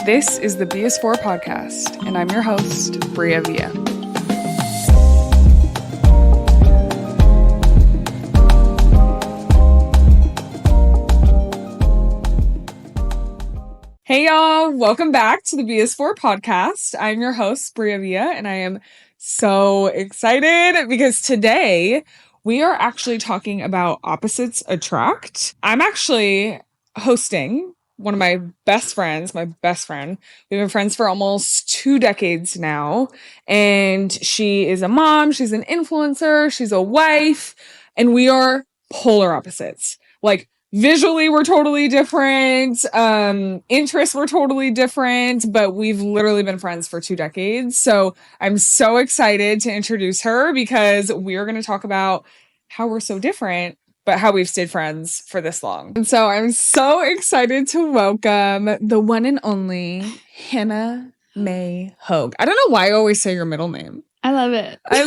This is the BS4 podcast, and I'm your host, Bria Villa. Hey y'all, welcome back to the BS4 podcast. I'm your host, Bria Villa, and I am so excited because today we are actually talking about opposites attract. I'm actually hosting one of my best friends, my best friend. We've been friends for almost 2 decades now, and she is a mom, she's an influencer, she's a wife, and we are polar opposites. Like, visually, we're totally different. Interests were totally different, but we've literally been friends for 2 decades. So I'm so excited to introduce her because we're going to talk about how we're so different, but how we've stayed friends for this long. And so I'm so excited to welcome the one and only Hannah May Hoeg. I don't know why I always say your middle name. I love it. I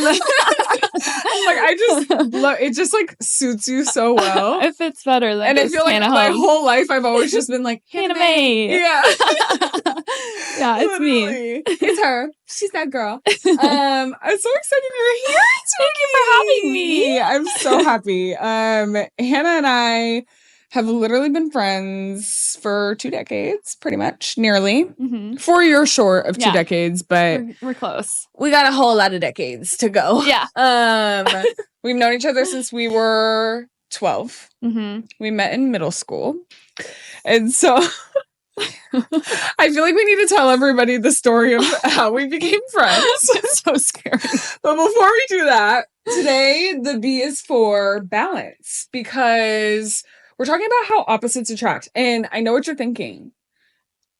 just love it. Just like suits you so well. It fits better than. And I feel like Hannah my Hoeg. whole life I've always just been like Hannah May. Yeah, Yeah, it's me. Literally. It's her. She's that girl. I'm so excited you're here. Thank you for having me. I'm so happy. Hannah and I have literally been friends for 2 decades, pretty much, nearly. Mm-hmm. 4 years short of 2 decades, but We're close. we got a whole lot of decades to go. Yeah. We've known each other since we were 12. Mm-hmm. We met in middle school. And so I feel like we need to tell everybody the story of how we became friends. It's so scary. But before we do that, today the B is for balance, because we're talking about how opposites attract. And I know what you're thinking.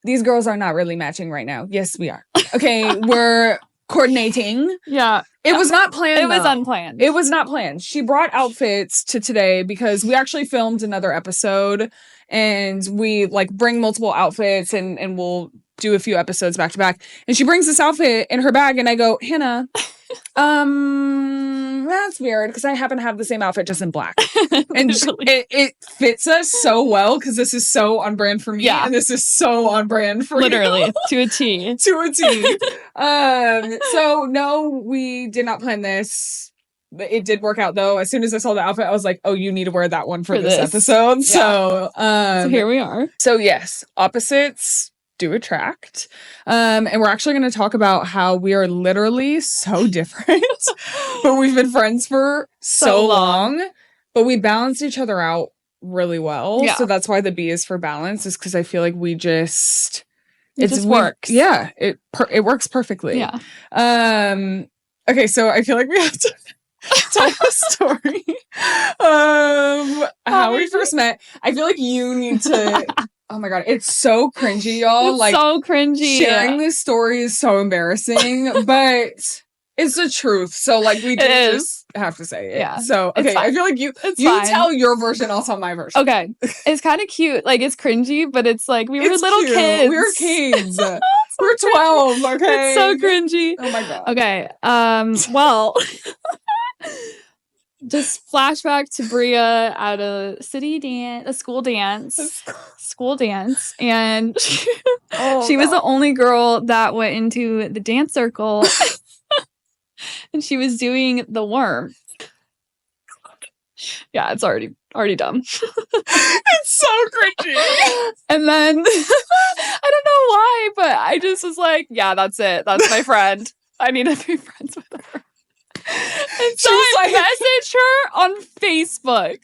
These girls are not really matching right now. Yes, we are. Okay, we're coordinating. Yeah. It was not planned. It was though. unplanned. It was not planned. She brought outfits to today because we actually filmed another episode, and we like bring multiple outfits and we'll do a few episodes back to back. And she brings this outfit in her bag, and I go, Hannah, that's weird because I happen to have the same outfit just in black. And it fits us so well because this is so on brand for me, and this is so on brand for literally you. to a T. To a T. So no, we did not plan this. It did work out though. As soon as I saw the outfit, I was like, oh, you need to wear that one for this episode. Yeah. So here we are. So yes, opposites do attract. And we're actually going to talk about how we are literally so different, but we've been friends for so long, but we balance each other out really well. Yeah. So that's why the B is for balance, is because I feel like we just... It just works. Yeah, it works perfectly. Yeah. Okay, so I feel like we have to tell the story how we first met. I feel like you need to... Oh my God, it's so cringy, y'all. It's like so cringy. Sharing this story is so embarrassing, but it's the truth. So like we do just have to say it. Yeah. So okay, I feel like you tell your version, I'll tell my version. Okay. It's kind of cute. Like it's cringy, but it's like we were little cute. kids. We were kids. We're 12, okay? It's so cringy. Oh my God. Okay. Well, just flashback to Bria at a school dance, and she was the only girl that went into the dance circle, and she was doing the worm. Yeah, it's already dumb. It's so cringy. And then I don't know why, but I just was like, yeah, that's it. That's my friend. I need to be friends with her. And so I messaged her on Facebook.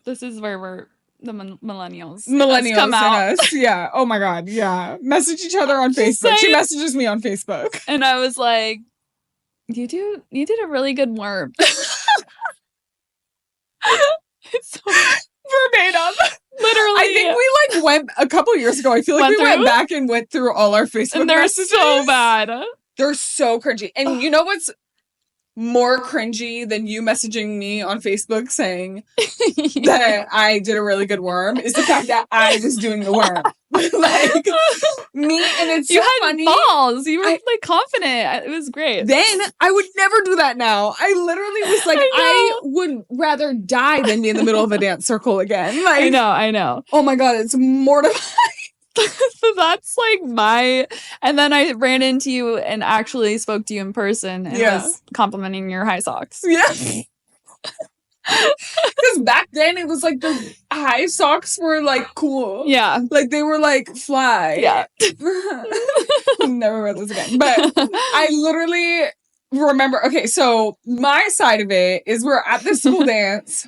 This is where we're the millennials Millennials come out. and us. Yeah. Oh my God. Yeah. Message each other on Facebook. She messages me on Facebook. And I was like, you did a really good worm. It's so verbatim. Literally. I think we like went a couple years ago. I feel like we went back and went through all our Facebook and they're messages. so bad. They're so cringy. And you know what's more cringy than you messaging me on Facebook saying that I did a really good worm is the fact that I was doing the worm. Like me, and it's you so had funny. balls. You were like confident. It was great. Then I would never do that now. I literally was like, I would rather die than be in the middle of a dance circle again. Like, I know. Oh my God, it's mortifying. So that's like and then I ran into you and actually spoke to you in person and was complimenting your high socks. Yeah. Because back then it was like the high socks were like cool. Yeah. Like they were like fly. Yeah. Never read this again. But I literally remember, okay, so my side of it is we're at the school dance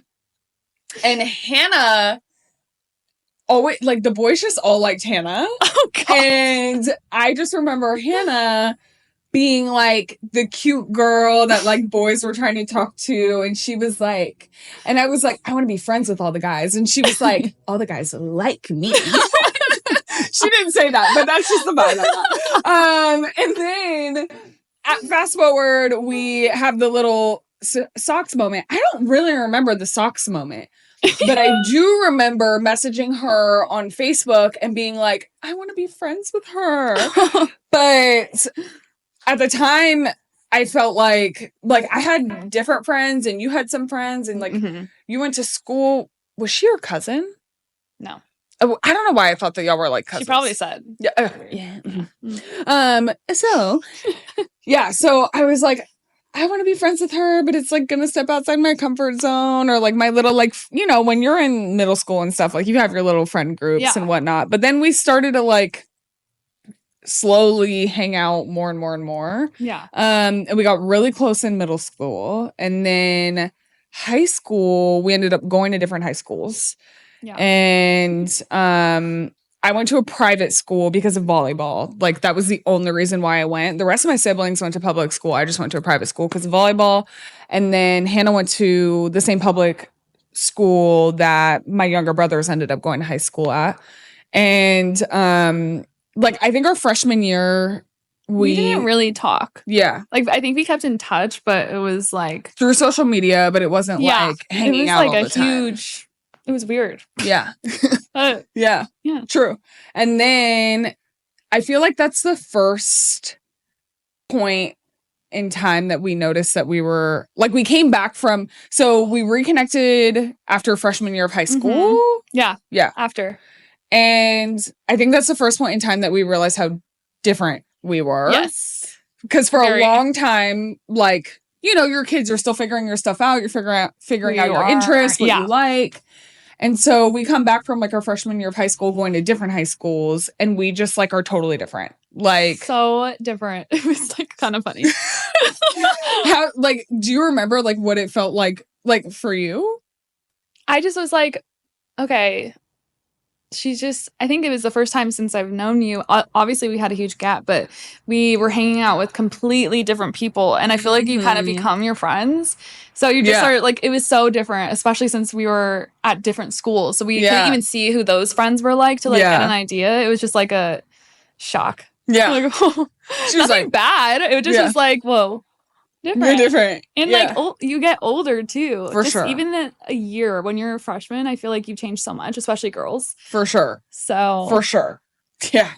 and Hannah always, like the boys just all liked Hannah. Oh, God. And I just remember Hannah being like the cute girl that like boys were trying to talk to. And she was like, and I was like, I want to be friends with all the guys. And she was like, all the guys like me. She didn't say that, but that's just the vibe I got. And then fast forward, we have the little socks moment. I don't really remember the socks moment. But I do remember messaging her on Facebook and being like, I want to be friends with her. But at the time, I felt like I had different friends and you had some friends and like you went to school. Was she your cousin? No. Oh, I don't know why I thought that y'all were like cousins. She probably said. Yeah. Yeah. So I was like, I want to be friends with her, but it's like going to step outside my comfort zone or like my little, like, you know, when you're in middle school and stuff, like you have your little friend groups and whatnot. But then we started to like slowly hang out more and more and more. Yeah. And we got really close in middle school. And then high school, we ended up going to different high schools. Yeah. And I went to a private school because of volleyball. Like, that was the only reason why I went. The rest of my siblings went to public school. I just went to a private school because of volleyball. And then Hannah went to the same public school that my younger brothers ended up going to high school at. And, like, I think our freshman year, we didn't really talk. Yeah. Like, I think we kept in touch, but it was like... through social media, but it wasn't like hanging out all the time. It was like a huge... It was weird. Yeah. Yeah. True. And then I feel like that's the first point in time that we noticed that we were like, we came back from, so we reconnected after freshman year of high school. Yeah. Yeah. After. And I think that's the first point in time that we realized how different we were. Yes. Because for a long time, like, you know, your kids are still figuring your stuff out. You're figuring out your interests, what you like. And so we come back from like our freshman year of high school going to different high schools and we just like are totally different. Like so different. It was like kind of funny. How, like, do you remember like what it felt like for you? I just was like, okay, she's just, I think it was the first time since I've known you. Obviously we had a huge gap, but we were hanging out with completely different people. And I feel like you kind of become your friends. So you just start, like, it was so different, especially since we were at different schools. So we couldn't even see who those friends were like to, like, get an idea. It was just, like, a shock. Yeah. Like, she was nothing like, bad. It just was like, whoa. Different. You're different. And, like, you get older, too. For sure. Even a year, when you're a freshman, I feel like you've changed so much, especially girls. For sure. So. For sure. Yeah.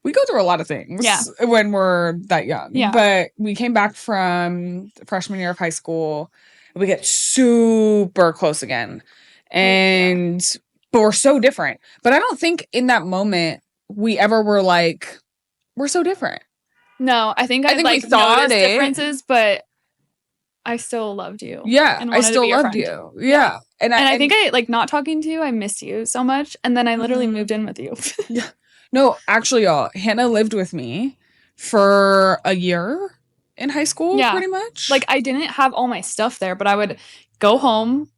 We go through a lot of things when we're that young. Yeah. But we came back from the freshman year of high school. We get super close again. And but we're so different. But I don't think in that moment we ever were like, we're so different. No, I think like, we thought differences, but I still loved you. Yeah, I still loved you. Yeah. And I think I, like, not talking to you, I miss you so much. And then I literally moved in with you. Yeah. No, actually, y'all, Hannah lived with me for a year in high school, pretty much. Like, I didn't have all my stuff there, but I would go home,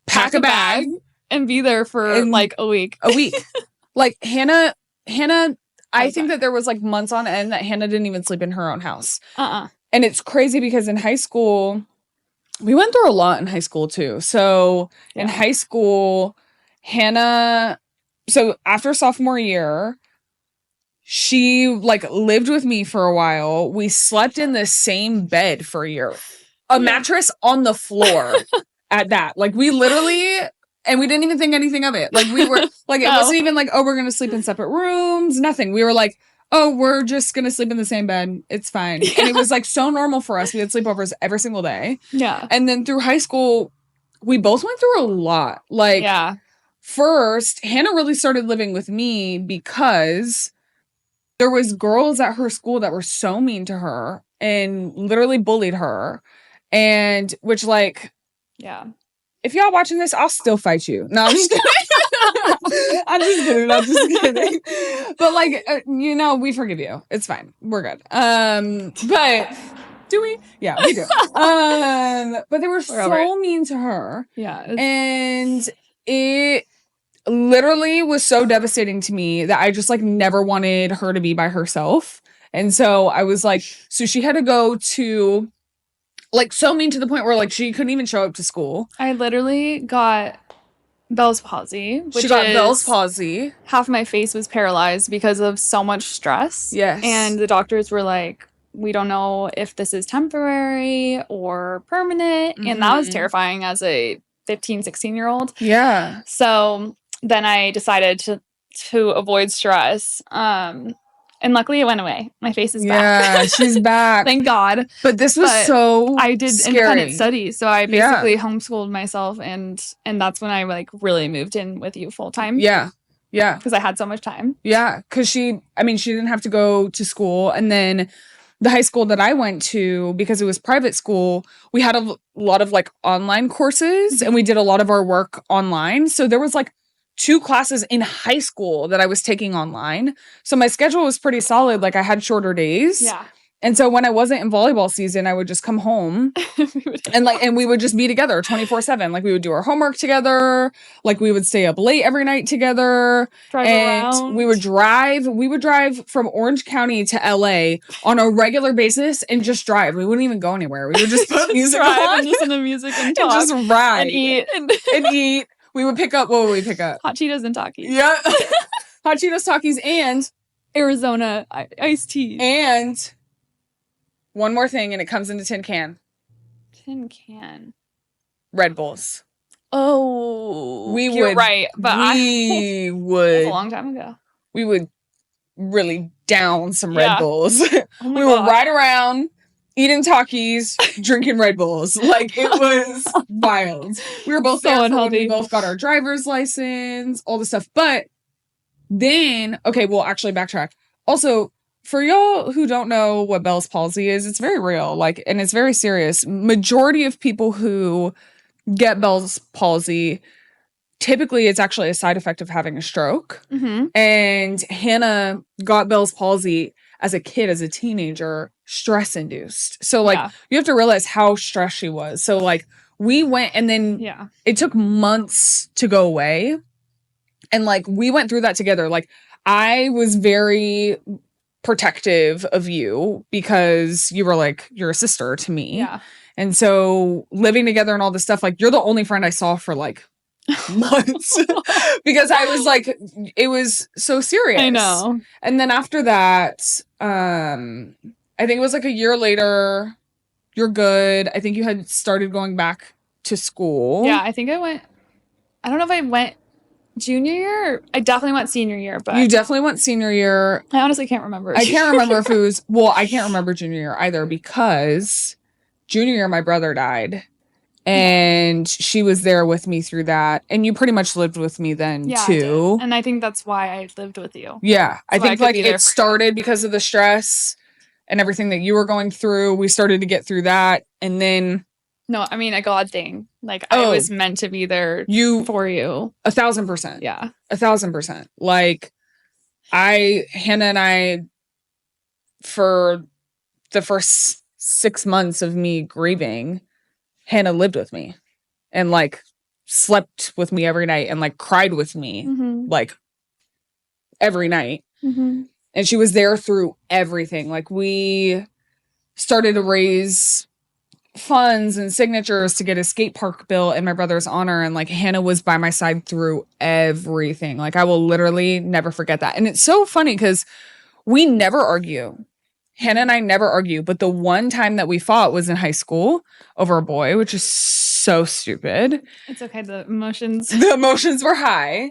pack a bag, and be there for, like, a week. Like, Hannah, I think that there was, like, months on end that Hannah didn't even sleep in her own house. And it's crazy because in high school, we went through a lot in high school, too. So, in high school, Hannah, so after sophomore year, she, like, lived with me for a while. We slept in the same bed for a year. A mattress on the floor at that. Like, we literally... And we didn't even think anything of it. Like, we were... Like, it wasn't even like, oh, we're going to sleep in separate rooms. Nothing. We were like, oh, we're just going to sleep in the same bed. It's fine. And it was, like, so normal for us. We had sleepovers every single day. Yeah. And then through high school, we both went through a lot. Like... first, Hannah really started living with me because there was girls at her school that were so mean to her and literally bullied her. And which, like, Yeah. if y'all watching this, I'll still fight you. No, I'm just kidding. I'm just kidding. But, like, we forgive you. It's fine. We're good. But do we? Yeah, we do. But they were so mean to her. Yeah. And it literally was so devastating to me that I just, like, never wanted her to be by herself. And so I was like, so she had to go to, like, so mean to the point where, like, she couldn't even show up to school. I literally got Bell's palsy. She got Bell's palsy. Half my face was paralyzed because of so much stress. Yes. And the doctors were like, we don't know if this is temporary or permanent. Mm-hmm. And that was terrifying as a 15, 16-year-old. Yeah. So then I decided to avoid stress. And luckily it went away. My face is back. Yeah, she's back. Thank God. But this was so I did scary. Independent studies. So I basically homeschooled myself and that's when I, like, really moved in with you full time. Yeah. Yeah. Because I had so much time. Yeah. Because she didn't have to go to school. And then the high school that I went to, because it was private school, we had a lot of, like, online courses and we did a lot of our work online. So there was, like, 2 classes in high school that I was taking online. So my schedule was pretty solid. Like, I had shorter days. Yeah. And so when I wasn't in volleyball season, I would just come home and we would just be together 24/7. Like, we would do our homework together. Like, we would stay up late every night together. Drive around. We would drive from Orange County to LA on a regular basis and just drive. We wouldn't even go anywhere. We would just put music on and listen to music and talk. And just ride. And eat. And eat. We would pick up, what would we pick up? Hot Cheetos and Takis. Yeah. Hot Cheetos, Takis, and Arizona iced tea. And one more thing, and it comes in a tin can. Tin can. Red Bulls. Oh. You're right. But we would. That's a long time ago. We would really down some Red Bulls. Oh we would ride around, eating Takis, drinking Red Bulls. Like, it was wild. We were both so unhealthy. We both got our driver's license, all the stuff. But then, okay, well, actually, backtrack. Also, for y'all who don't know what Bell's palsy is, it's very real, like, and it's very serious. Majority of people who get Bell's palsy, typically it's actually a side effect of having a stroke. Mm-hmm. And Hannah got Bell's palsy as a kid, as a teenager, stress induced. So, like, you have to realize how stressed she was. So, like, we went, and then it took months to go away. And, like, we went through that together. Like, I was very protective of you because you were, like, you're a sister to me. Yeah. And so living together and all this stuff, like, you're the only friend I saw for, like, months because I was like, it was so serious. I know. And then after that, I think it was like a year later, you're good. I think you had started going back to school. Yeah, I think I don't know if I went junior year or I definitely went senior year, but you definitely went senior year. I honestly can't remember. I can't remember if it was, well, I can't remember junior year either because junior year my brother died. And she was there with me through that. And you pretty much lived with me then, too. And I think that's why I lived with you. Yeah. I think, like, it started because of the stress and everything that you were going through. We started to get through that. And then... No, I mean, a God thing. Like, I was meant to be there for you. 1,000%. Yeah. 1,000%. Like, Hannah and I, for the first 6 months of me grieving... Hannah lived with me and, like, slept with me every night and, like, cried with me, like, every night. Mm-hmm. And she was there through everything. Like, we started to raise funds and signatures to get a skate park built in my brother's honor. And, like, Hannah was by my side through everything. Like, I will literally never forget that. And it's so funny because we never argue. Hannah and I never argue, but the one time that we fought was in high school over a boy, which is so stupid. It's okay. The emotions were high.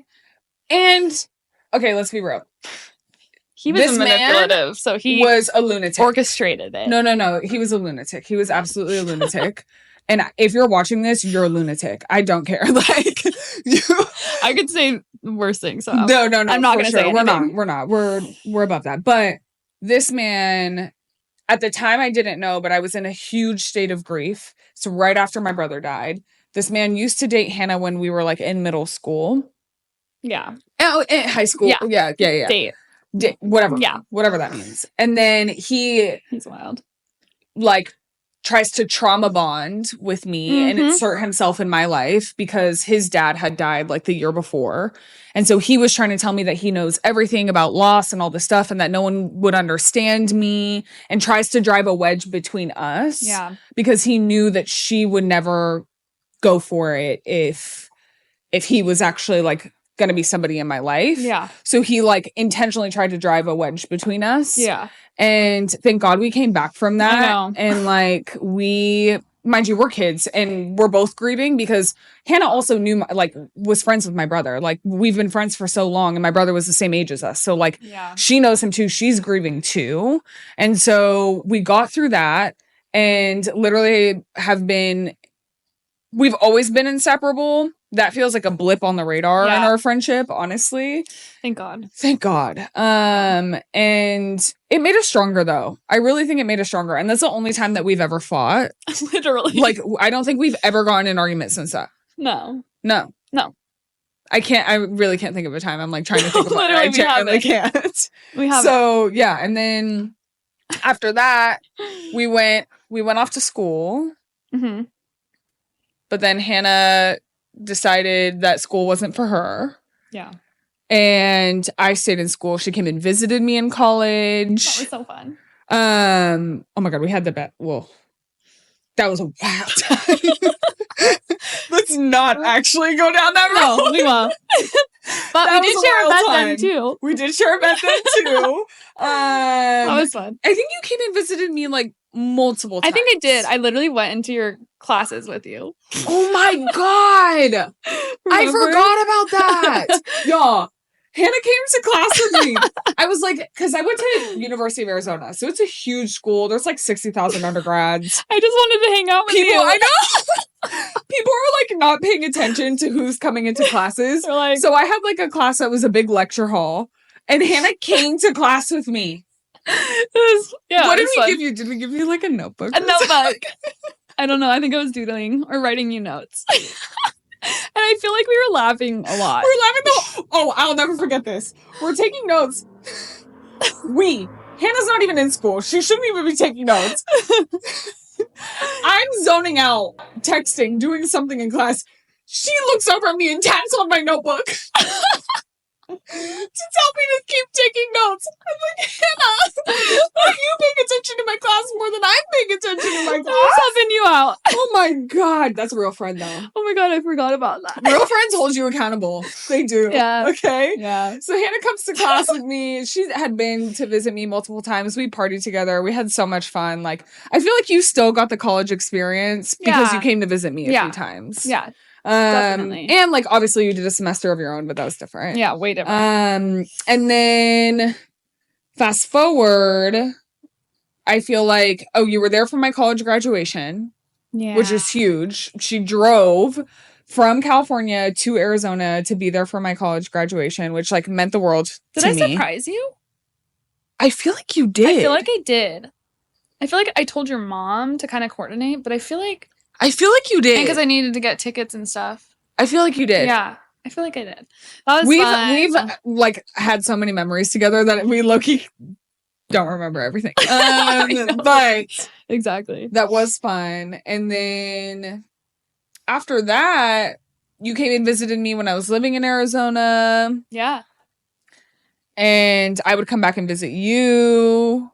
And, okay, let's be real. He was manipulative, so he was a lunatic. Orchestrated it. No. He was a lunatic. He was absolutely a lunatic. And if you're watching this, you're a lunatic. I don't care. Like, I could say the worst things. So no. I'm not going to say anything. We're not. We're above that. But this man, at the time, I didn't know, but I was in a huge state of grief. So right after my brother died, this man used to date Hannah when we were like in middle school. Yeah. Oh, in high school. Yeah. Date. Whatever. Yeah. Whatever that means. And then he's wild. Like, tries to trauma bond with me and insert himself in my life because his dad had died like the year before. And so he was trying to tell me that he knows everything about loss and all this stuff and that no one would understand me, and tries to drive a wedge between us. Yeah. Because he knew that she would never go for it if he was actually like going to be somebody in my life. Yeah. So he like intentionally tried to drive a wedge between us. Yeah. And thank God we came back from that. I know. And like mind you, we're kids and we're both grieving because Hannah also knew, was friends with my brother. Like, we've been friends for so long and my brother was the same age as us. So like, she knows him too. She's grieving too. And so we got through that and literally we've always been inseparable. That feels like a blip on the radar in our friendship, honestly. Thank God. And it made us stronger, though. I really think it made us stronger. And that's the only time that we've ever fought. Literally. Like, I don't think we've ever gotten in an argument since that. No. I really can't think of a time. I'm like trying to think of it. I genuinely can't. We have yeah. And then after that, we went off to school. Mm-hmm. But then Hannah decided that school wasn't for her. Yeah. And I stayed in school. She came and visited me in college. That was so fun. Oh my God, we had the bet. Well, that was a wild time. Let's not actually go down that road. No, we won't. But we did share a bed then too. We did share a bed then too. That was fun. I think you came and visited me like multiple times. I think I did. I literally went into your classes with you. Oh my God. I forgot about that. Y'all, Hannah came to class with me. I was like, because I went to University of Arizona, so it's a huge school. There's like 60,000 undergrads. I just wanted to hang out with you. I know. People are like not paying attention to who's coming into classes. Like, so I had like a class that was a big lecture hall, and Hannah came to class with me. What did we give you? Did we give you like a notebook? A notebook. I don't know. I think I was doodling or writing you notes. And I feel like we were laughing a lot. We're laughing I'll never forget this. We're taking notes. Hannah's not even in school. She shouldn't even be taking notes. I'm zoning out, texting, doing something in class. She looks over at me and taps on my notebook. To tell me to keep taking notes. I'm like, Hannah, are you paying attention to my class more than I'm paying attention to my class? I was helping you out. Oh my God. That's a real friend, though. Oh my God, I forgot about that. Real friends hold you accountable. They do. Yeah. Okay? Yeah. So Hannah comes to class with me. She had been to visit me multiple times. We partied together. We had so much fun. Like, I feel like you still got the college experience because you came to visit me a few times. Yeah. Definitely. And like obviously you did a semester of your own, but that was different. Yeah, way different. And then fast forward, I feel like, you were there for my college graduation, which is huge. She drove from California to Arizona to be there for my college graduation, which like meant the world to me. Did I surprise you? I feel like you did. I feel like I did. I feel like I told your mom to kind of coordinate, but I feel like you did. Because I needed to get tickets and stuff. I feel like you did. Yeah. I feel like I did. That was fun. We've like had so many memories together that we low-key don't remember everything. But exactly. That was fun. And then after that, you came and visited me when I was living in Arizona. Yeah. And I would come back and visit you.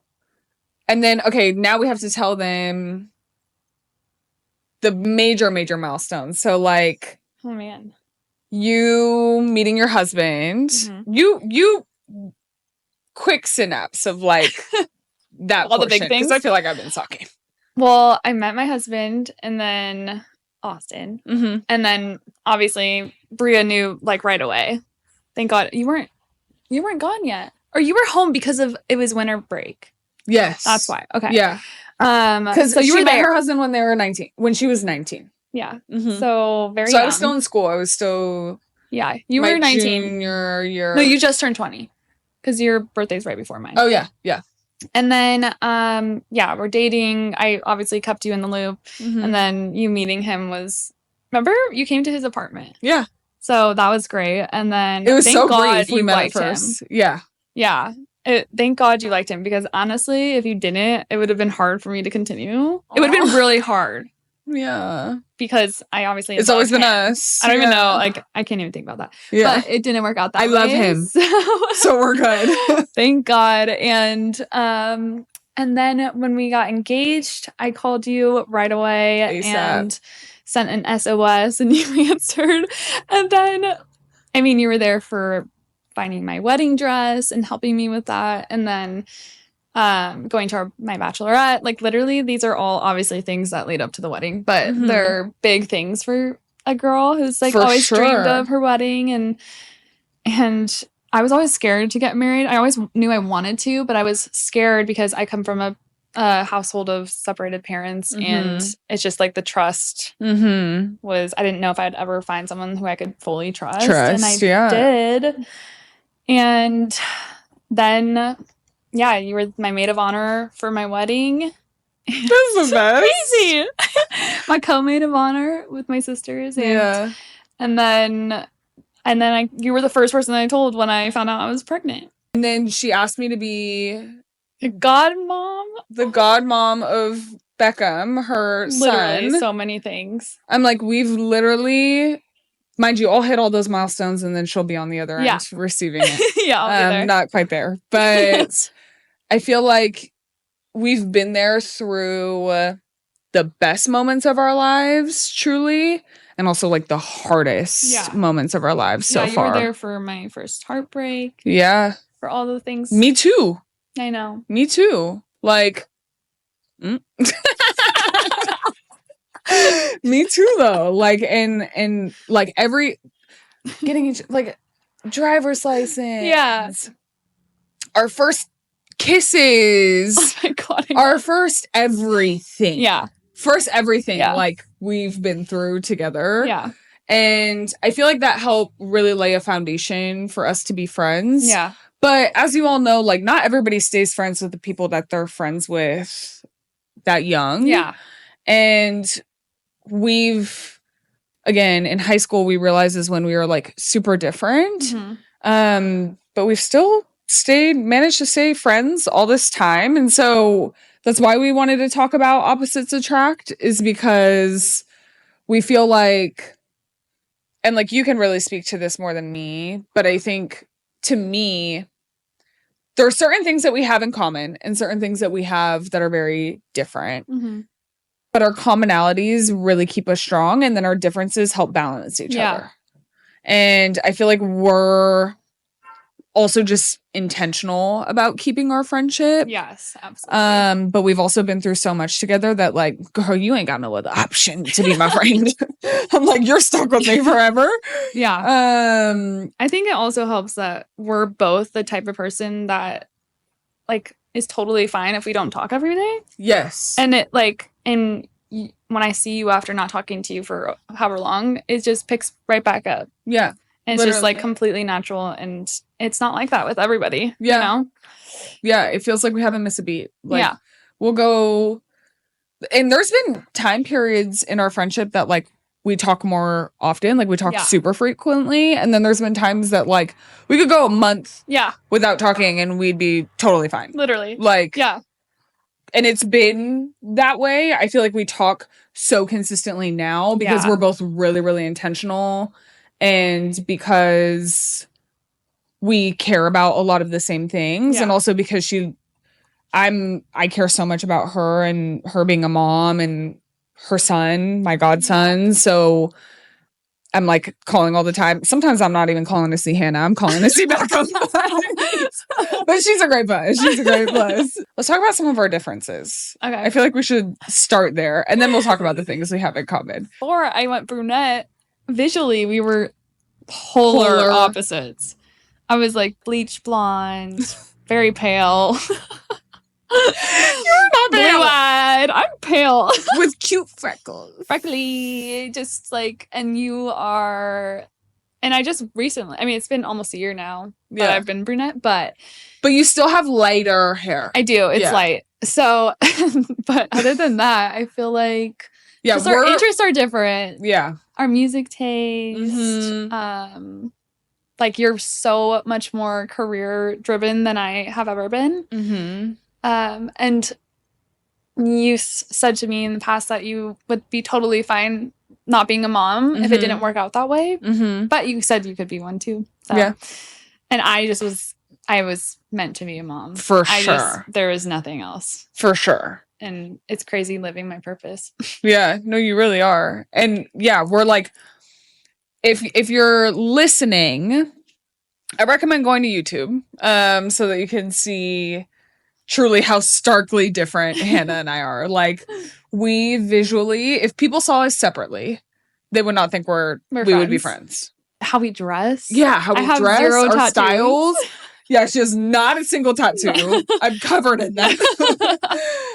And then, okay, now we have to tell them the major milestones. So like, oh man, you meeting your husband, you quick synapse of like that all the big things. Because I feel like I've been talking. Well, I met my husband and then Austin, and then obviously Bria knew like right away. Thank God you weren't gone yet, or you were home because of it was winter break. Yes, that's why. Okay, yeah. Because so you she were met there. her husband when she was 19. Yeah. Mhm. So very So young. I was still in school. I was still Yeah. You my were 19. junior year. No, you just turned 20 because your birthday's right before mine. Oh, yeah. Yeah. And then, yeah, we're dating. I obviously kept you in the loop. Mhm. And then you meeting him was, remember you came to his apartment. Yeah. So that was great. And then It was thank so God brief. We you met at liked him. first. Yeah. Yeah. Thank God you liked him because honestly, if you didn't, it would have been hard for me to continue. It would have been really hard Yeah. because I obviously It's love always been him. us. I don't even Yeah. know. Like, I can't even think about that. Yeah. But it didn't work out that I way. love him. So we're good. Thank God. And then when we got engaged, I called you right away ASAP. and sent an SOS and you answered. And then, I mean, you were there for finding my wedding dress and helping me with that. And then going to my bachelorette. Like, literally, these are all obviously things that lead up to the wedding, but Mhm. they're big things for a girl who's like For always sure. dreamed of her wedding. And I was always scared to get married. I always knew I wanted to, but I was scared because I come from a household of separated parents, and it's just like the trust was, I didn't know if I'd ever find someone who I could fully trust. And I did. And then, yeah, you were my maid of honor for my wedding. That's the best. Crazy. My co-maid of honor with my sisters. And then you were the first person I told when I found out I was pregnant. And then she asked me to be the godmom. The godmom of Beckham, her Literally, son. so many things. I'm like, we've literally, mind you, I'll hit all those milestones and then she'll be on the other end receiving it. Yeah, I'll be there. Not quite there. But I feel like we've been there through the best moments of our lives, truly. And also, like, the hardest moments of our lives so far. Yeah, you were there for my first heartbreak. Yeah. For all the things. Me too. I know. Me too. Like, me too, though. Like, and like, getting, like, driver's license. Yeah. Our first kisses. Oh, my God. Our first everything. Yeah. First everything, like, we've been through together. Yeah. And I feel like that helped really lay a foundation for us to be friends. Yeah. But as you all know, like, not everybody stays friends with the people that they're friends with that young. Yeah. And we've, again, in high school, we realized is when we were, like, super different. But we've still managed to stay friends all this time. And so that's why we wanted to talk about opposites attract, is because we feel like, and like, you can really speak to this more than me, but I think to me, there are certain things that we have in common and certain things that we have that are very different. But our commonalities really keep us strong, and then our differences help balance each other. And I feel like we're also just intentional about keeping our friendship. Yes, absolutely. But we've also been through so much together that, like, girl, you ain't got no other option to be my friend. I'm like, you're stuck with me forever. Yeah. I think it also helps that we're both the type of person that, like, is totally fine if we don't talk every day. Yes. And it, like, and when I see you after not talking to you for however long, it just picks right back up. Yeah. And it's just, like, completely natural, and it's not like that with everybody. Yeah. You know? Yeah, it feels like we haven't missed a beat. Like, we'll go, and there's been time periods in our friendship that, like, we talk more often. Like, we talk super frequently. And then there's been times that, like, we could go a month without talking and we'd be totally fine. Literally. Like, and it's been that way. I feel like we talk so consistently now because we're both really, really intentional, and because we care about a lot of the same things. And also because I care so much about her and her being a mom and her son, my godson. So I'm, like, calling all the time. Sometimes I'm not even calling to see Hannah. I'm calling to see Beckham. But she's a great plus. She's a great plus. Let's talk about some of our differences. Okay. I feel like we should start there, and then we'll talk about the things we have in common. Before I went brunette, visually we were polar opposites. I was, like, bleach blonde, very pale. You're not pale. Blue-eyed. I'm pale. With cute freckles. Freckly. Just like, and you are, and I just recently, I mean, it's been almost a year now that I've been brunette, but you still have lighter hair. I do. It's light. So, but other than that, I feel like just our interests are different. Yeah. Our music taste. Like you're so much more career driven than I have ever been. And you said to me in the past that you would be totally fine not being a mom if it didn't work out that way. But you said you could be one too. So. Yeah. And I was meant to be a mom. For sure. There is nothing else. For sure. And it's crazy living my purpose. Yeah. No, you really are. And yeah, we're like, if you're listening, I recommend going to YouTube so that you can see truly how starkly different Hannah and I are. Like, we visually, if people saw us separately, they would not think we would be friends. How we dress. Yeah, how we dress, our tattoos. Styles. Yeah, she has not a single tattoo. No. I'm covered in that.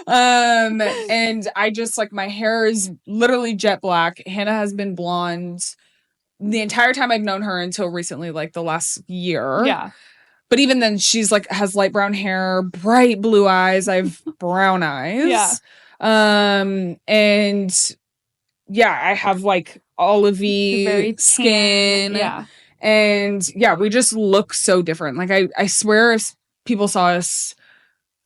And I just, like, my hair is literally jet black. Hannah has been blonde the entire time I've known her until recently, like the last year. Yeah. But even then, she's like, has light brown hair, bright blue eyes. I have brown eyes. Yeah. And yeah, I have like olivey skin. Yeah. And yeah, we just look so different. Like, I swear if people saw us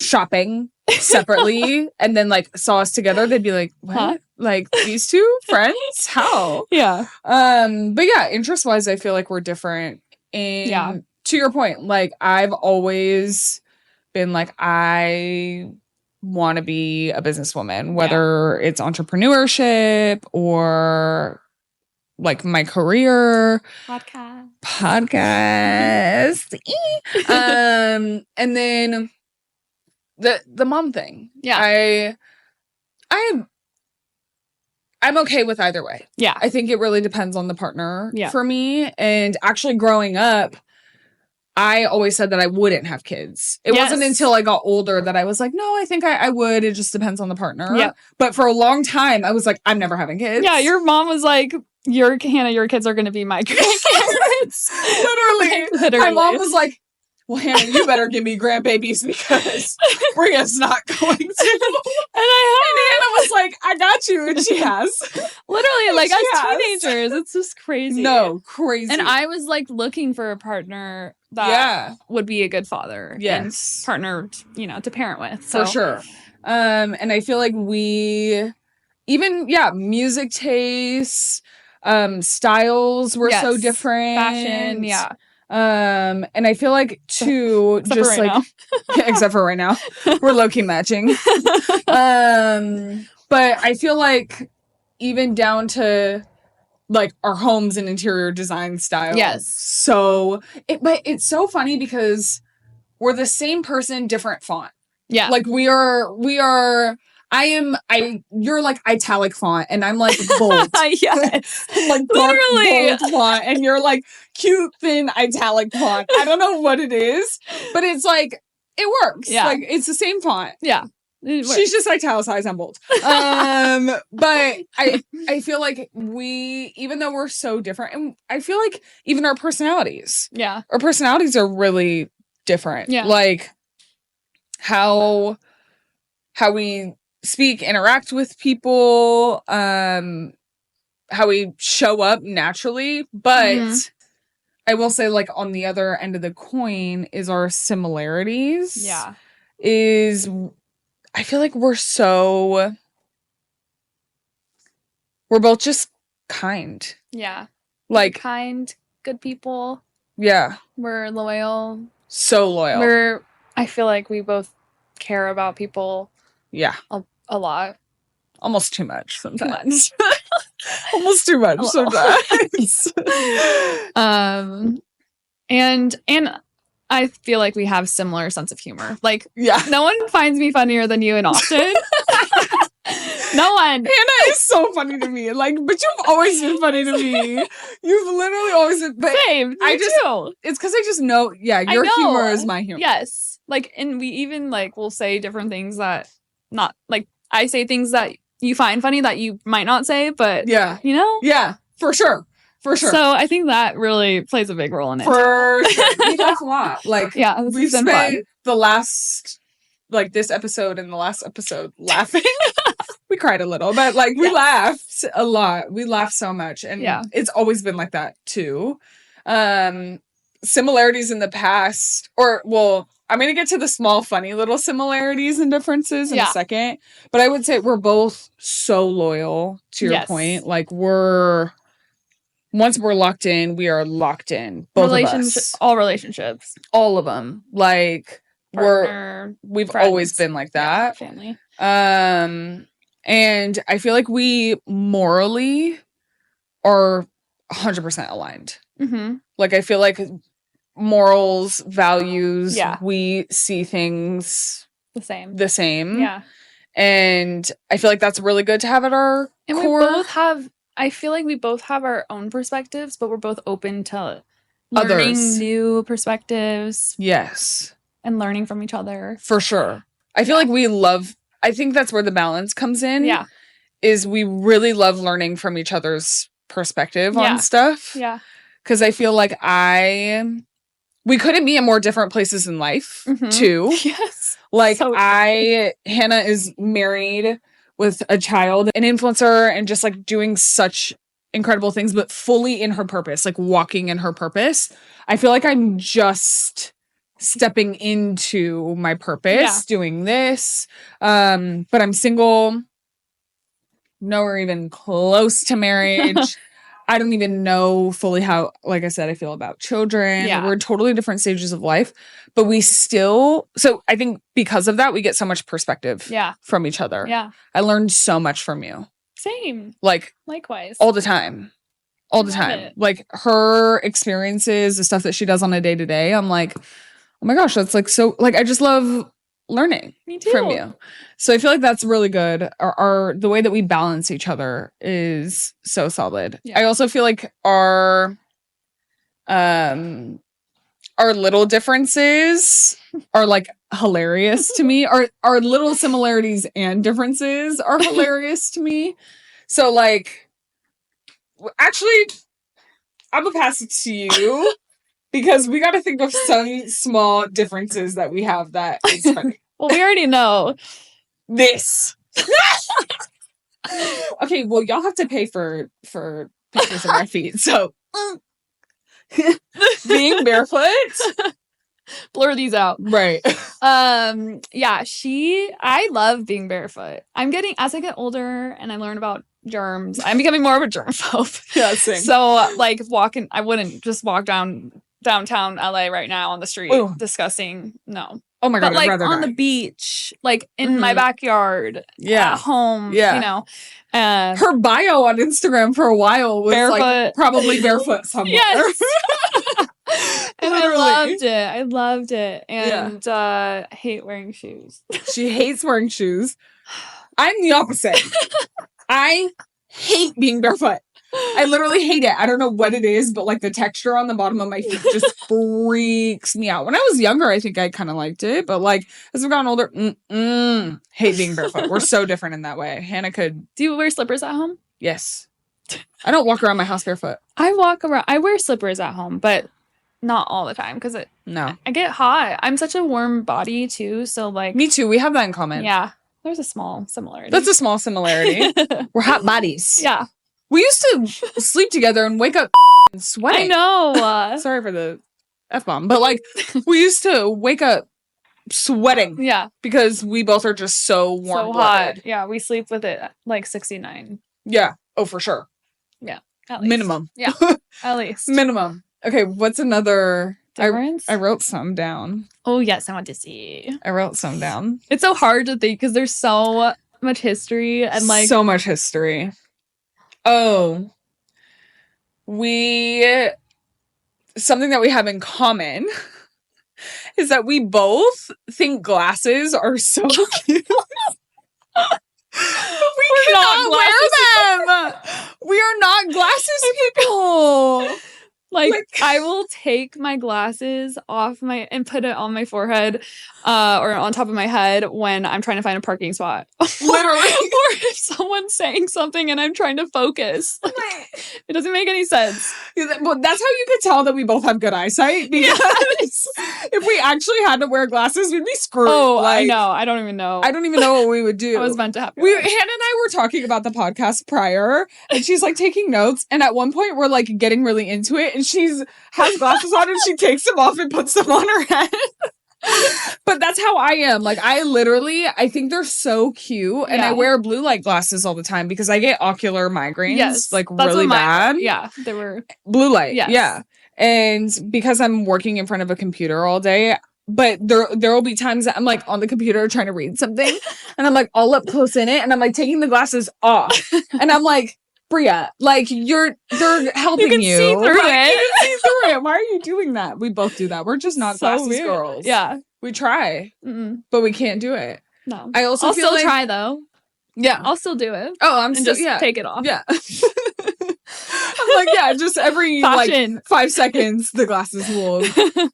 shopping separately and then like saw us together, they'd be like, what? Huh? Like, these two friends? How? Yeah. But yeah, interest wise, I feel like we're different. And to your point, like, I've always been like, I want to be a businesswoman, whether it's entrepreneurship or like my career, podcast. And then the mom thing. Yeah. I'm okay with either way. Yeah. I think it really depends on the partner for me. And actually growing up, I always said that I wouldn't have kids. It wasn't until I got older that I was like, no, I think I would. It just depends on the partner. Yeah. But for a long time, I was like, I'm never having kids. Yeah, your mom was like, Hannah, your kids are going to be my grandkids. Literally. My mom was like, well, Hannah, you better give me grandbabies because Bria's not going to. And Hannah was like, I got you. And she has. Literally, like, as teenagers. It's just crazy. No, crazy. And I was like looking for a partner that would be a good father. Yes. And partner, to parent with. So. For sure. And I feel like we even, music tastes, styles were so different. Fashion, and I feel like too, just like, except for right now, we're low-key matching. But I feel like even down to like our homes and interior design style. Yes. So but it's so funny because we're the same person, different font. Yeah. Like you're like italic font and I'm like bold. Yes. Like dark, bold font and you're like cute, thin, italic font. I don't know what it is, but it's like, it works. Yeah. Like, it's the same font. Yeah. She's just italicized and bold. But I feel like even though we're so different, and I feel like even our personalities. Yeah. Our personalities are really different. Yeah. Like how we speak, interact with people, how we show up naturally. But I will say, like, on the other end of the coin is our similarities. Yeah. I feel like we're both just kind. Yeah. Like, kind, good people. Yeah. We're loyal. So loyal. I feel like we both care about people. Yeah. A lot. Almost too much sometimes. Almost too much sometimes. And I feel like we have similar sense of humor. Like, yeah. No one finds me funnier than you in Austin. No one. Hannah is so funny to me. Like, but you've always been funny to me. You've literally always been. But Same. It's because I just know. Yeah, your humor is my humor. Yes. Like, and we even like will say different things that not like I say things that you find funny that you might not say, but Yeah. you know? Yeah, for sure. For sure. So I think that really plays a big role in it. For sure. We laugh a lot. Like, yeah, we've spent the last, like, this episode and the last episode laughing. We cried a little, but like we laughed a lot. We laughed so much, and it's always been like that too. Similarities in the past, or well, I'm gonna get to the small, funny little similarities and differences in a second. But I would say we're both so loyal. To your point, like once we're locked in, we are locked in. Both of us, all relationships, all of them. Like partner, we've friends. always been like that. Family. And I feel like we morally are 100% aligned. Mm-hmm. Like, I feel like morals, values, we see things the same. Yeah. And I feel like that's really good to have at our core. I feel like we both have our own perspectives, but we're both open to learning new perspectives. Yes. And learning from each other. For sure. I feel like I think that's where the balance comes in. Yeah. Is we really love learning from each other's perspective on stuff. Yeah. Because I feel like we couldn't be in more different places in life, too. Yes. Like, Hannah is married with a child, an influencer, and just, like, doing such incredible things, but fully in her purpose, like, walking in her purpose. I feel like I'm just stepping into my purpose, doing this. But I'm single, nowhere even close to marriage. I don't even know fully how, like I said, I feel about children. We're in totally different stages of life, but we still, so I think because of that, we get so much perspective from each other. Yeah. I learned so much from you. Same. Like, likewise. All the time. All the time. It. Like, her experiences, the stuff that she does on a day-to-day, I'm like, oh my gosh, that's like so, like, I just love learning from you. So I feel like that's really good. The way that we balance each other is so solid. Yeah. I also feel like our little differences are like hilarious to me. Our little similarities and differences are hilarious to me. So like, actually, I'm gonna pass it to you. Because we got to think of some small differences that we have that is funny. Well, we already know this. Okay, well, y'all have to pay for pictures of my feet. So, being barefoot. Blur these out. Right. I love being barefoot. As I get older and I learn about germs, I'm becoming more of a germphobe. Yeah, same. So, like, I wouldn't just walk downtown LA right now on the street. Ooh. Disgusting. No. Oh my God. But like on the beach, like in my backyard, at home, you know. Her bio on Instagram for a while was barefoot. Like probably barefoot somewhere. Yes. And I loved it. And I hate wearing shoes. She hates wearing shoes. I'm the opposite. I hate being barefoot. I literally hate it. I don't know what it is, but like the texture on the bottom of my feet just freaks me out. When I was younger, I think I kind of liked it, but like as I've gotten older, hate being barefoot. We're so different in that way. Hannah could. Do you wear slippers at home? Yes. I don't walk around my house barefoot. I wear slippers at home, but not all the time because I get hot. I'm such a warm body too, so like. Me too. We have that in common. Yeah. There's a small similarity. That's a small similarity. We're hot bodies. Yeah. We used to sleep together and wake up sweating. I know. Sorry for the F-bomb. But like, we used to wake up sweating. Yeah. Because we both are just so warm. So hot. Yeah. We sleep with it like 69. Yeah. Oh, for sure. Yeah. At least. Minimum. Yeah. At least. Minimum. Okay. What's another difference? I wrote some down. Oh, yes. I want to see. I wrote some down. It's so hard to think because there's so much history and like. So much history. Oh, something that we have in common is that we both think glasses are so cute. We cannot wear them. We are not glasses people. Like, I will take my glasses off and put it on my forehead or on top of my head when I'm trying to find a parking spot. Literally. Or if someone's saying something and I'm trying to focus. Like, it doesn't make any sense. Well, that's how you could tell that we both have good eyesight, because if we actually had to wear glasses, we'd be screwed. Oh, like, I know. I don't even know. I don't even know what we would do. I was meant to have Hannah and I were talking about the podcast prior, and she's like taking notes, and at one point we're like getting really into it, and has glasses on and she takes them off and puts them on her head. But that's how I am. Like, I think they're so cute, and I wear blue light glasses all the time because I get ocular migraines, like really bad. They were blue light. Yes. Yeah. And because I'm working in front of a computer all day, but there will be times that I'm like on the computer trying to read something, and I'm like all up close in it, and I'm like taking the glasses off, and I'm like, Bria, like they're helping you. You can see through it. You can see through it. Why are you doing that? We both do that. We're just not so glasses weird. girls. Yeah, we try, but we can't do it. No, I'll still try though. Yeah, I'll still do it. Oh, I'm still just take it off. Yeah. I'm like, just every Fashion. like 5 seconds, the glasses will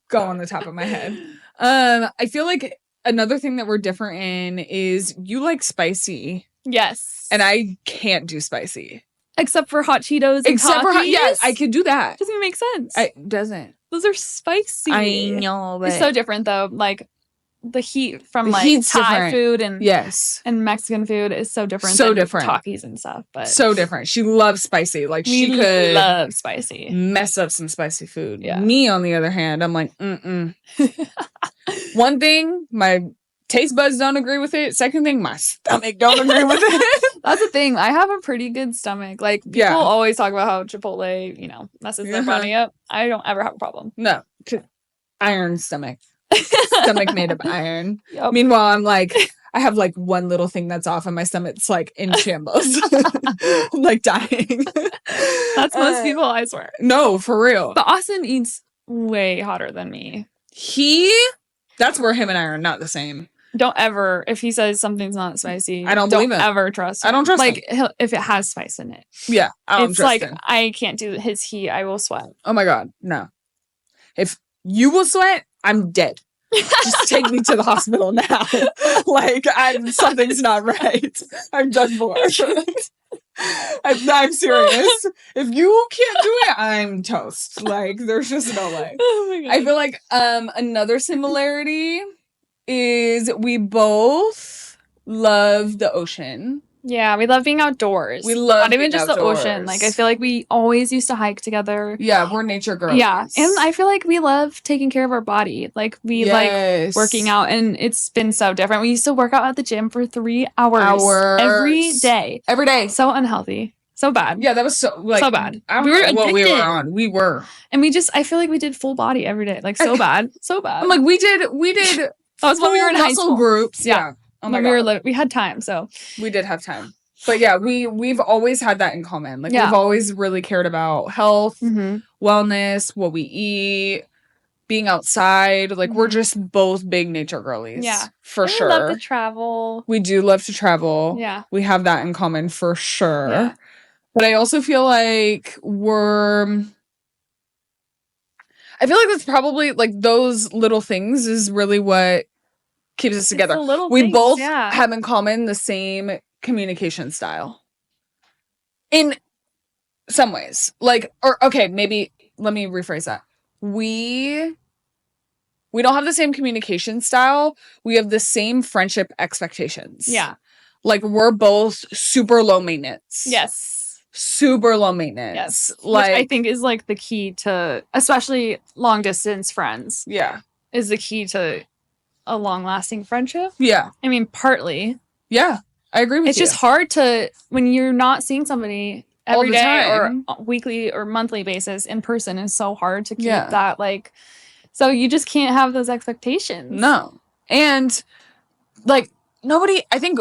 go on the top of my head. I feel like another thing that we're different in is you like spicy. Yes. And I can't do spicy. Except for hot Cheetos and Takis. I could do that. Doesn't even make sense. It doesn't. Those are spicy. I know, but it's so different though. Like the heat from the like Thai food and Mexican food is so different. So than different. Takis and stuff, but so different. She loves spicy. Like she could love spicy. Mess up some spicy food. Yeah. Me, on the other hand, I'm like, One thing, my taste buds don't agree with it. Second thing, my stomach don't agree with it. That's the thing. I have a pretty good stomach. Like people always talk about how Chipotle, messes their body up. I don't ever have a problem. No, iron stomach. Stomach made of iron. Yep. Meanwhile, I'm like, I have like one little thing that's off and my stomach's like in shambles. I'm like dying. That's most people, I swear. No, for real. But Austin eats way hotter than me. That's where him and I are not the same. Don't ever, if he says something's not spicy, I don't believe it. Ever trust him. I don't trust him. him. If it has spice in it. Yeah, I don't it's trust like, him. I can't do his heat. I will sweat. Oh my God, no. If you will sweat, I'm dead. Just take me to the hospital now. Like, something's not right. I'm done for. I'm serious. If you can't do it, I'm toast. Like, there's just no way. Oh my God. I feel like another similarity is we both love the ocean. Yeah, we love being outdoors. We love not even just outdoors. The ocean. Like, I feel like we always used to hike together. Yeah, we're nature girls. Yeah, and I feel like we love taking care of our body. Like, we like working out, and it's been so different. We used to work out at the gym for 3 hours every day. Every day. So unhealthy. So bad. Yeah, that was so bad. I don't we were know addicted. What we were on. We were. And I feel like we did full body every day. Like, so bad. So bad. I'm like, we did that was when we were in high school. Groups. Yeah. Oh my God. We had time, so. We did have time. But yeah, we've always had that in common. Like, we've always really cared about health, wellness, what we eat, being outside. Like, we're just both big nature girlies. Yeah. For sure. We love to travel. We do love to travel. Yeah. We have that in common for sure. Yeah. But I also feel like that's probably, like, those little things is really what keeps us together. We both have in common the same communication style. In some ways. Like, maybe let me rephrase that. We don't have the same communication style. We have the same friendship expectations. Yeah. Like, we're both super low maintenance. Yes. Super low maintenance. Yes. Like, which I think is like the key to, especially long distance friends. Yeah. Is the key to a long lasting friendship. Yeah. I mean, partly. Yeah. I agree with you. It's just hard to, when you're not seeing somebody every day or weekly or monthly basis in person, is so hard to keep that, like, so you just can't have those expectations. No. And, like, I think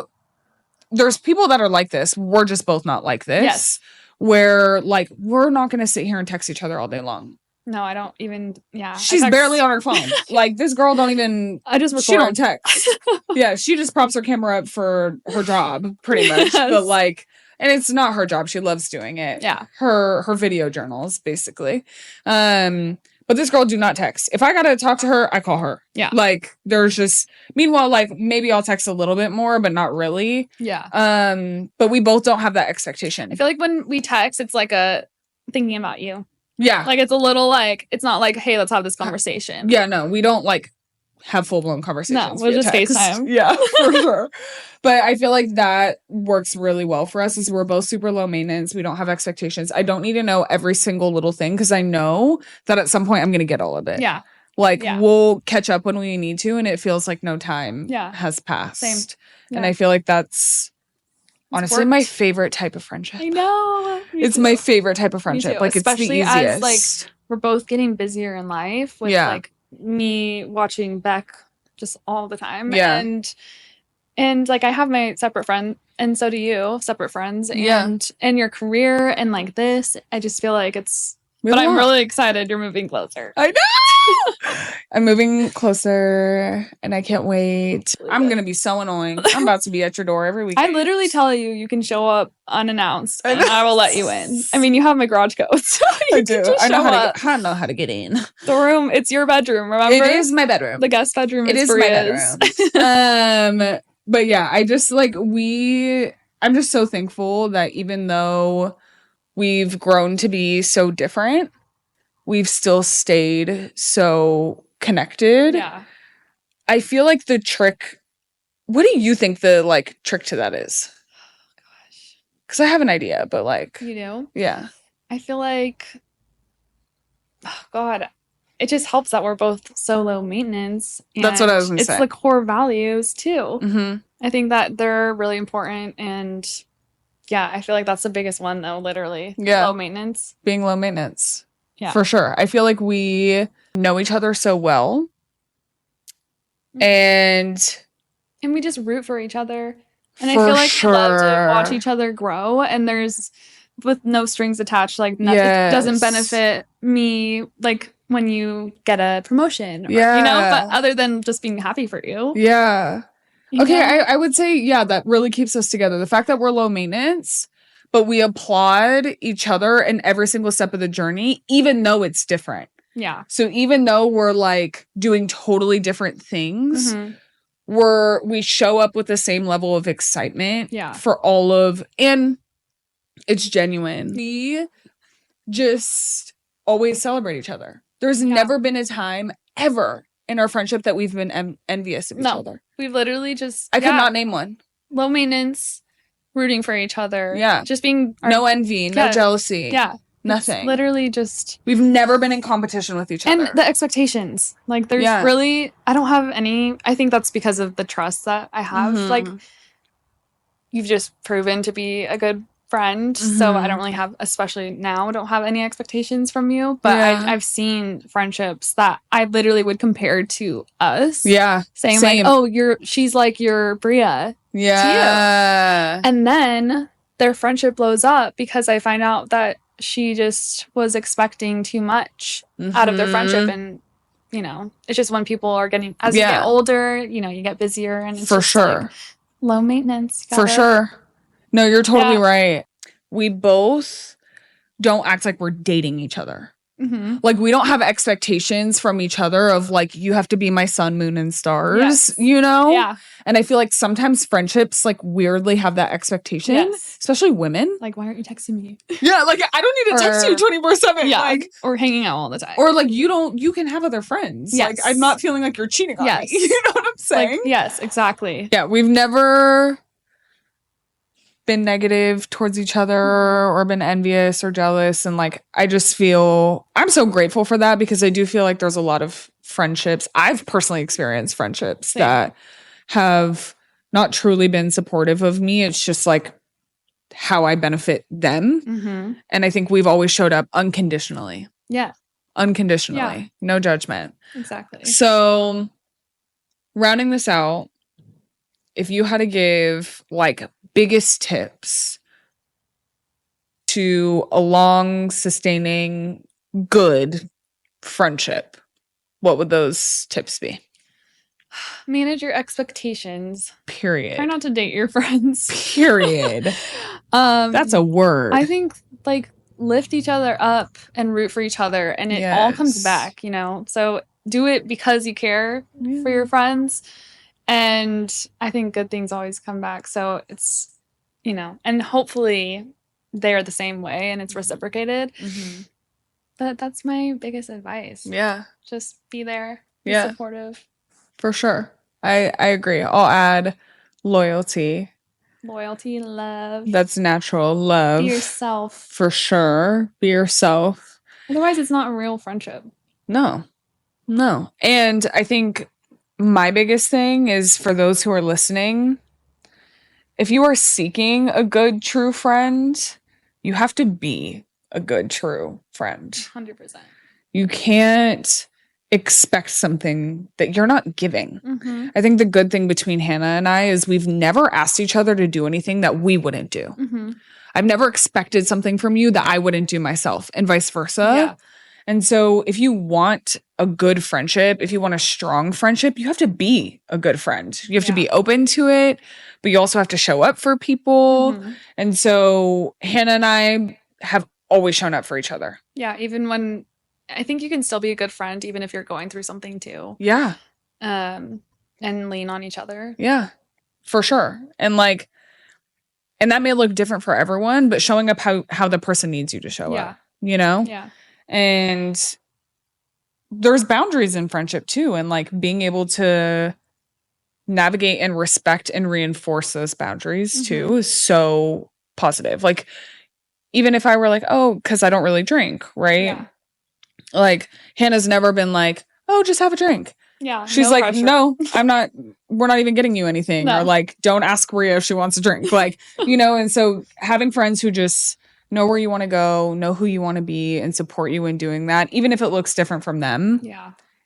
there's people that are like this. We're just both not like this. Yes. Where, like, we're not going to sit here and text each other all day long. No, I don't even, She's barely on her phone. Like, this girl don't even... I just record. She don't text. Yeah, she just props her camera up for her job, pretty much. Yes. But, like, And it's not her job. She loves doing it. Yeah. Her video journals, basically. But this girl do not text. If I gotta talk to her, I call her. Yeah. Like, there's just, meanwhile, like, maybe I'll text a little bit more, but not really. Yeah. But we both don't have that expectation. I feel like when we text, it's like a thinking about you. Yeah. Like, it's a little like, it's not like, hey, let's have this conversation. Yeah, no, we don't like have full-blown conversations. No, we'll just text. FaceTime. Yeah, for sure. But I feel like that works really well for us, is we're both super low maintenance. We don't have expectations. I don't need to know every single little thing, because I know that at some point I'm going to get all of it. Yeah. Like, we'll catch up when we need to, and it feels like no time has passed. Same. Yeah. And I feel like that's honestly my favorite type of friendship. I know. It's my favorite type of friendship. Like, especially it's the easiest. as, like, we're both getting busier in life with, like, me watching Beck just all the time. Yeah. And like, I have my separate friend, and so do you, separate friends. And your career and like this, I just feel like it's, but I'm really excited you're moving closer. I know! I'm moving closer, and I can't wait. I'm going to be so annoying. I'm about to be at your door every week. I literally tell you can show up unannounced, and I will let you in. I mean, you have my garage code, so I do. I know how to get in. The room, it's your bedroom, remember? It is my bedroom. The guest bedroom is my bedroom. But yeah, I just like, I'm just so thankful that even though we've grown to be so different, we've still stayed so connected. Yeah. I feel like the trick, what do you think the like trick to that is? Oh, gosh. Because I have an idea, but like. You do? Yeah. I feel like, oh God, it just helps that we're both so low maintenance. That's what I was going to say. It's the core values too. Mm-hmm. I think that they're really important, and yeah, I feel like that's the biggest one though, literally. Yeah. Low maintenance. Being low maintenance. Yeah. For sure. I feel like we know each other so well. And we just root for each other. And I feel like we love to watch each other grow, and there's, with no strings attached, like nothing, it doesn't benefit me like when you get a promotion, or, but other than just being happy for you. Yeah. Okay, I would say, that really keeps us together. The fact that we're low maintenance, but we applaud each other in every single step of the journey, even though it's different. Yeah. So even though we're like doing totally different things, we show up with the same level of excitement for all of, and it's genuine. We just always celebrate each other. There's never been a time ever in our friendship that we've been envious of each other. We've literally just, I could not name one. Low maintenance, rooting for each other. Yeah. Just being no envy, no jealousy. Yeah. Nothing. It's literally just, we've never been in competition with each other. And the expectations. Like, there's really, I don't have any, I think that's because of the trust that I have. Like, you've just proven to be a good friend. So I don't really have, especially now, don't have any expectations from you. But I've seen friendships that I literally would compare to us. Yeah. Saying like, oh, she's like your Bria. Yeah. To you. And then their friendship blows up because I find out that she just was expecting too much out of their friendship. And, it's just when people are getting, as you get older, you get busier. And it's for sure. Like, low maintenance. For sure. No, you're totally right. We both don't act like we're dating each other. Like, we don't have expectations from each other of like, you have to be my sun, moon, and stars, Yeah. And I feel like sometimes friendships like weirdly have that expectation, especially women. Like, why aren't you texting me? Yeah, like, I don't need to text you 24/7. Yeah, like, or hanging out all the time. Or like, you can have other friends. Yes. Like, I'm not feeling like you're cheating on me. You know what I'm saying? Like, yes, exactly. Yeah, we've never been negative towards each other or been envious or jealous, and like, I just feel, I'm so grateful for that, because I do feel like there's a lot of friendships, I've personally experienced friendships that have not truly been supportive of me. It's just like how I benefit them. And I think we've always showed up unconditionally. Unconditionally. No judgment. Exactly. So rounding this out, if you had to give like biggest tips to a long sustaining good friendship, what would those tips be? Manage your expectations. Period. Try not to date your friends. Period. That's a word. I think like lift each other up and root for each other, and it all comes back, you know? So do it because you care for your friends. And I think good things always come back. So it's, you know, and hopefully they're the same way and it's reciprocated. Mm-hmm. But that's my biggest advice. Yeah. Just be there. Be supportive. For sure. I agree. I'll add loyalty. Loyalty, love. That's natural. Love. Be yourself. For sure. Be yourself. Otherwise, it's not a real friendship. No. And I think my biggest thing is for those who are listening, if you are seeking a good, true friend, you have to be a good, true friend. 100%. You can't expect something that you're not giving. Mm-hmm. I think the good thing between Hannah and I is we've never asked each other to do anything that we wouldn't do. Mm-hmm. I've never expected something from you that I wouldn't do myself, and vice versa. Yeah. And so if you want a good friendship, if you want a strong friendship, you have to be a good friend. You have to be open to it, but you also have to show up for people. Mm-hmm. And so Hannah and I have always shown up for each other. Yeah, even when I think you can still be a good friend even if you're going through something too. Yeah. And lean on each other. Yeah, for sure. And that may look different for everyone, but showing up how the person needs you to show up, you know? Yeah. And there's boundaries in friendship too. And like being able to navigate and respect and reinforce those boundaries too is so positive. Like, even if I were like, oh, because I don't really drink, right? Yeah. Like, Hannah's never been like, oh, just have a drink. Yeah. She's like, pressure. No, I'm not, we're not even getting you anything. No. Or like, don't ask Rhea if she wants a drink. Like, you know, and so having friends who just know where you want to go, know who you want to be, and support you in doing that, even if it looks different from them,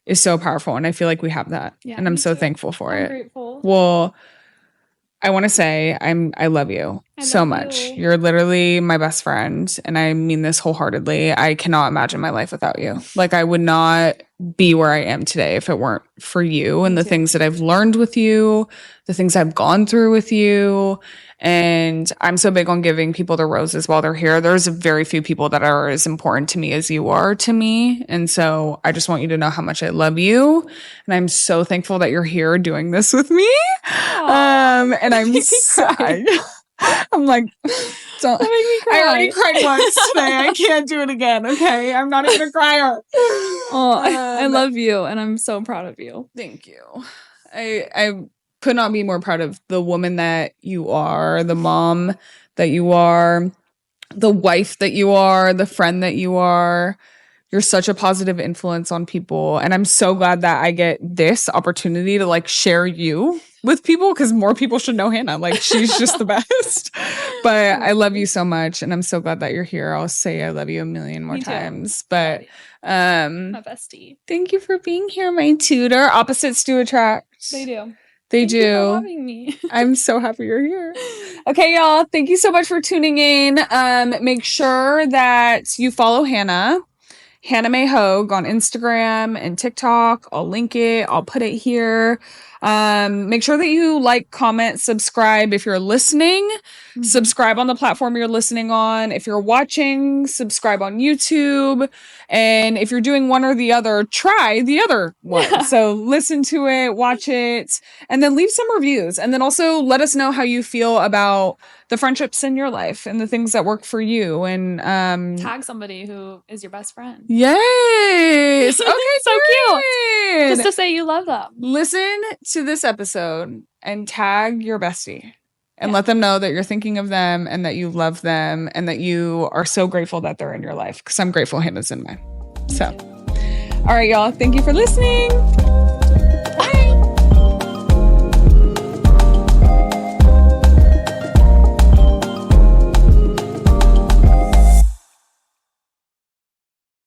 is so powerful. And I feel like we have that. Yeah, and I'm so thankful for it. Grateful. Well, I want to say I love you so much. You're literally my best friend, and I mean this wholeheartedly. I cannot imagine my life without you. Like, I would not be where I am today if it weren't for you and the things that I've learned with you, the things I've gone through with you. And I'm so big on giving people the roses while they're here. There's very few people that are as important to me as you are to me. And so I just want you to know how much I love you. And I'm so thankful that you're here doing this with me. And I'm sad. I'm like, don't make me cry. I already cried once today. I can't do it again. Okay. I'm not even a crier. Oh, I love you. And I'm so proud of you. Thank you. I could not be more proud of the woman that you are, the mom that you are, the wife that you are, the friend that you are. You're such a positive influence on people. And I'm so glad that I get this opportunity to like share you with people, because more people should know Hannah. Like, she's just the best. But I love you so much. And I'm so glad that you're here. I'll say I love you a million more times. But my bestie. Thank you for being here, my tutor. Opposites do attract. They do. They do. Thank you for having me. I'm so happy you're here. Okay, y'all. Thank you so much for tuning in. Make sure that you follow Hannah May Hoeg on Instagram and TikTok. I'll link it. I'll put it here. Make sure that you like, comment, subscribe if you're listening. Mm-hmm. Subscribe on the platform you're listening on. If you're watching, subscribe on YouTube. And if you're doing one or the other, try the other one. So listen to it, watch it, and then leave some reviews. And then also let us know how you feel about the friendships in your life and the things that work for you. And tag somebody who is your best friend. Yes. Okay, so cute. Just to say you love them. Listen to this episode and tag your bestie and let them know that you're thinking of them and that you love them and that you are so grateful that they're in your life, because I'm grateful Hannah's in mine. So, all right, y'all. Thank you for listening.